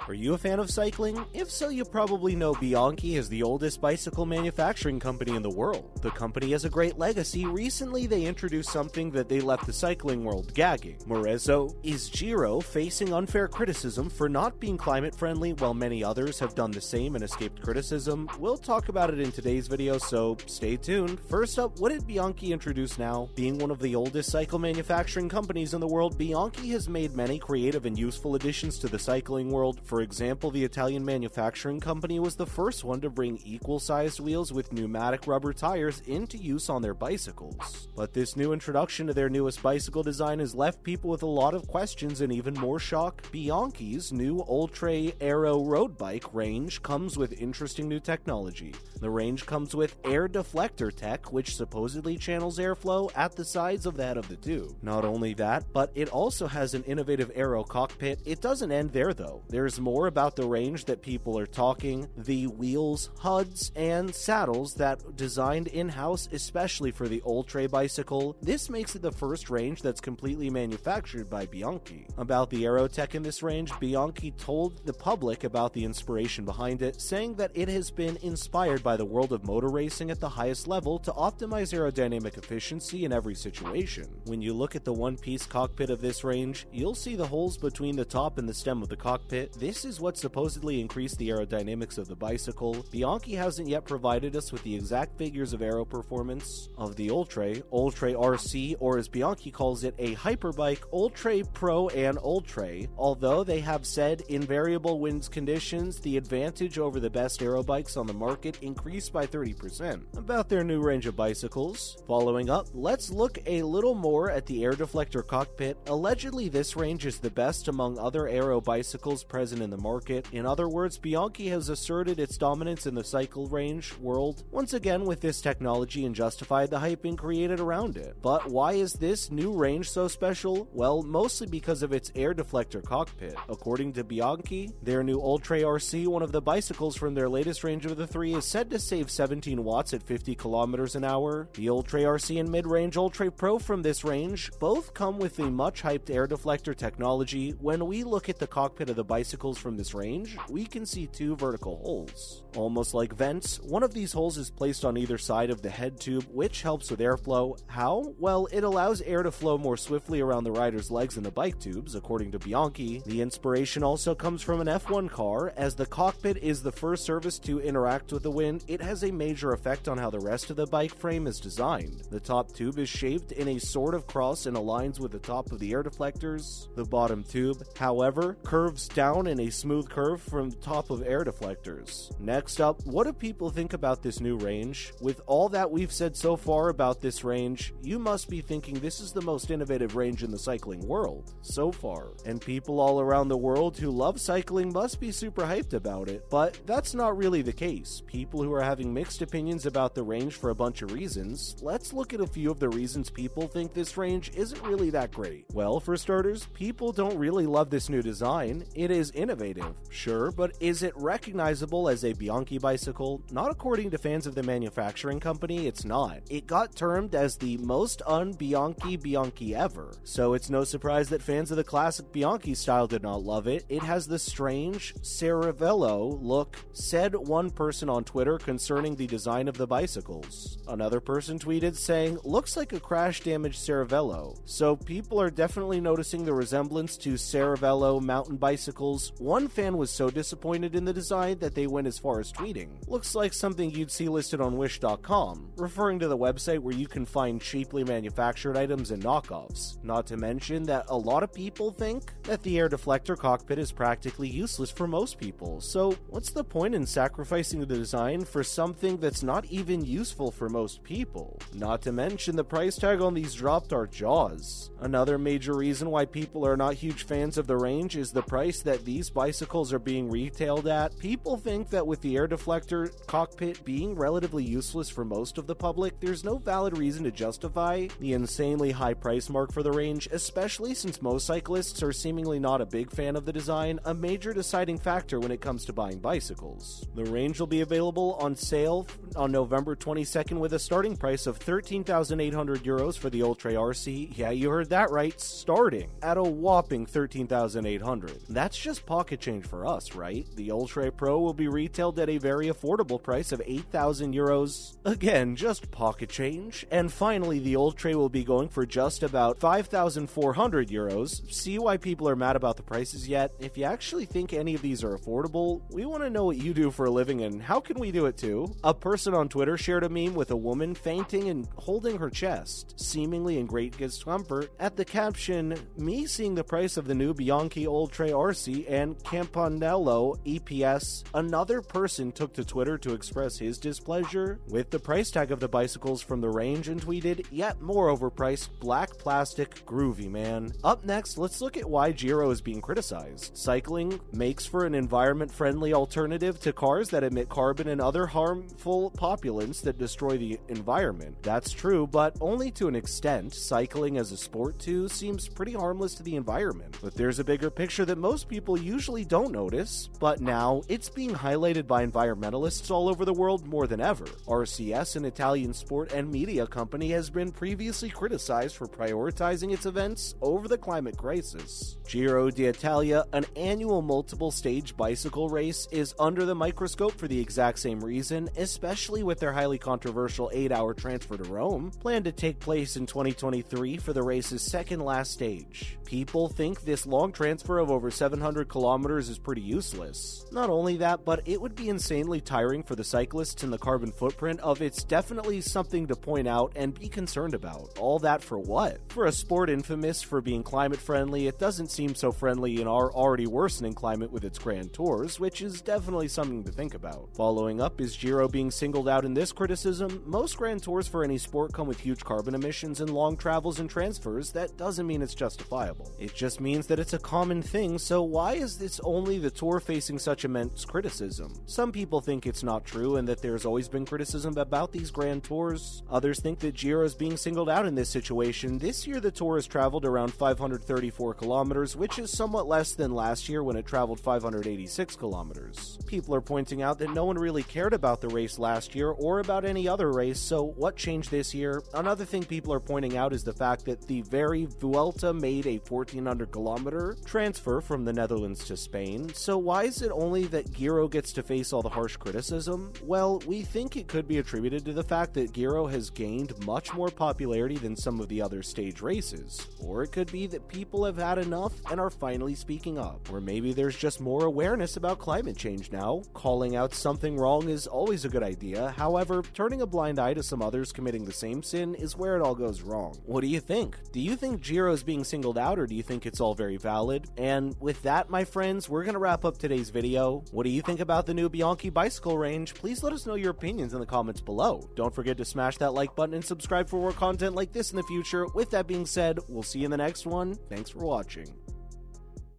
Are you a fan of cycling? If so, you probably know Bianchi is the oldest bicycle manufacturing company in the world. The company has a great legacy. Recently, they introduced something that they left the cycling world gagging. Morezzo is Giro facing unfair criticism for not being climate friendly, while many others have done the same and escaped criticism. We'll talk about it in today's video, so stay tuned. First up, what did Bianchi introduce now? Being one of the oldest cycle manufacturing companies in the world, Bianchi has made many creative and useful additions to the cycling world. For example, the Italian manufacturing company was the first one to bring equal-sized wheels with pneumatic rubber tires into use on their bicycles. But this new introduction to their newest bicycle design has left people with a lot of questions and even more shock. Bianchi's new Oltre Aero road bike range comes with interesting new technology. The range comes with Air Deflector tech, which supposedly channels airflow at the sides of the head of the tube. Not only that, but it also has an innovative aero cockpit. It doesn't end there though. There's more about the range that people are talking, the wheels, HUDs, and saddles that designed in-house especially for the Oltre bicycle. This makes it the first range that's completely manufactured by Bianchi. About the aerotech in this range, Bianchi told the public about the inspiration behind it, saying that it has been inspired by the world of motor racing at the highest level to optimize aerodynamic efficiency in every situation. When you look at the one-piece cockpit of this range, you'll see the holes between the top and the stem of the cockpit. This is what supposedly increased the aerodynamics of the bicycle. Bianchi hasn't yet provided us with the exact figures of aero performance of the Oltre RC, or as Bianchi calls it, a hyperbike, Oltre Pro and Oltre, although they have said in variable wind conditions, the advantage over the best aero bikes on the market increased by 30%. About their new range of bicycles. Following up, let's look a little more at the Air Deflector cockpit. Allegedly, this range is the best among other aero bicycles present in the market. In other words, Bianchi has asserted its dominance in the cycle range world once again with this technology and justified the hype being created around it. But why is this new range so special? Well, mostly because of its Air Deflector cockpit. According to Bianchi, their new Oltre RC, one of the bicycles from their latest range of the three, is said to save 17 watts at 50 kilometers an hour. The Oltre RC and mid-range Oltre Pro from this range both come with the much-hyped Air Deflector technology. When we look at the cockpit of the bicycles from this range, we can see two vertical holes. Almost like vents, one of these holes is placed on either side of the head tube, which helps with airflow. How? Well, it allows air to flow more swiftly around the rider's legs in the bike tubes, according to Bianchi. The inspiration also comes from an F1 car. As the cockpit is the first surface to interact with the wind, it has a major effect on how the rest of the bike frame is designed. The top tube is shaped in a sort of cross and aligns with the top of the air deflectors. The bottom tube, however, curves down in a smooth curve from the top of air deflectors. Next up, what do people think about this new range? With all that we've said so far about this range, you must be thinking this is the most innovative range in the cycling world so far. And people all around the world who love cycling must be super hyped about it. But that's not really the case. People who are having mixed opinions about the range for a bunch of reasons. Let's look at a few of the reasons people think this range isn't really that great. Well, for starters, people don't really love this new design. It is innovative, sure, but is it recognizable as a Bianchi bicycle? Not according to fans of the manufacturing company, it's not. It got termed as the most un-Bianchi ever, so it's no surprise that fans of the classic Bianchi style did not love it. It has the strange Cervélo look, said one person on Twitter concerning the design of the bicycles. Another person tweeted saying, looks like a crash-damaged Cervélo. So people are definitely noticing the resemblance to Cervélo mountain bicycles. One fan was so disappointed in the design that they went as far as tweeting, looks like something you'd see listed on wish.com, referring to the website where you can find cheaply manufactured items and knockoffs. Not to mention that a lot of people think that the Air Deflector cockpit is practically useless for most people. So what's the point in sacrificing the design for something that's not even useful for most people? Not to mention the price tag on these dropped our jaws. Another major reason why people are not huge fans of the range is the price that these bicycles are being retailed at. People think that with the Air Deflector cockpit being relatively useless for most of the public, there's no valid reason to justify the insanely high price mark for the range, especially since most cyclists are seemingly not a big fan of the design, a major deciding factor when it comes to buying bicycles. The range will be available on sale on November 22nd with a starting price of 13,800 euros for the Oltre RC. Yeah, you heard that right, starting at a whopping 13,800. That's just pocket change for us, right? The Oltre Pro will be retailed at a very affordable price of 8,000 euros. Again, just pocket change. And finally, the Oltre will be going for just about 5,400 euros. See why people are mad about the prices yet? If you actually think any of these are affordable, we want to know what you do for a living and how can we do it too? A person on Twitter shared a meme with a woman fainting and holding her chest, seemingly in great discomfort. At the caption, "Me seeing the price of the new Bianchi Oltre RC and Campanello EPS," another person took to Twitter to express his displeasure with the price tag of the bicycles from the range and tweeted, "Yet more overpriced black plastic, groovy man." Up next, let's look at why Giro is being criticized. Cycling makes for an environment-friendly alternative to cars that emit carbon and other harmful pollutants that destroy the environment. That's true, but only to an extent. Cycling as a sport too seems pretty harmless to the environment. But there's a bigger picture that most people usually don't notice, but now it's being highlighted by environmentalists all over the world more than ever. RCS, an Italian sport and media company, has been previously criticized for prioritizing its events over the climate crisis. Giro d'Italia, an annual multiple-stage bicycle race, is under the microscope for the exact same reason, especially with their highly controversial 8-hour transfer to Rome, planned to take place in 2023 for the race's second-last stage. People think this long transfer of over 700 kilometers is pretty useless. Not only that, but it would be insanely tiring for the cyclists, and the carbon footprint of it's definitely something to point out and be concerned about. All that for what? For a sport infamous for being climate-friendly, it doesn't seem so friendly in our already worsening climate with its Grand Tours, which is definitely something to think about. Following up, is Giro being singled out in this criticism? Most Grand Tours for any sport come with huge carbon emissions and long travels and transfers. That doesn't mean it's justifiable. It just means that it's a common thing, so why is this only the Tour facing such immense criticism? Some people think it's not true and that there's always been criticism about these Grand Tours. Others think that Giro is being singled out in this situation. This year the Tour has traveled around 534 kilometers, which is somewhat less than last year when it traveled 586 kilometers. People are pointing out that no one really cared about the race last year or about any other race, so what changed this year? Another thing people are pointing out is the fact that the very Vuelta made a 1,400 kilometer transfer from the Netherlands to Spain, so why is it only that Giro gets to face all the harsh criticism? Well, we think it could be attributed to the fact that Giro has gained much more popularity than some of the other stage races, or it could be that people have had enough and are finally speaking up, or maybe there's just more awareness about climate change now. Calling out something wrong is always a good idea, however, turning a blind eye to some others committing the same sin is where it all goes wrong. What do you think? Do you think Giro is being singled out, or do you think it's all very valid? And with that, my friends, we're gonna wrap up today's video. What do you think about the new Bianchi bicycle range? Please let us know your opinions in the comments below. Don't forget to smash that like button and subscribe for more content like this in the future. With that being said, we'll see you in the next one. Thanks for watching.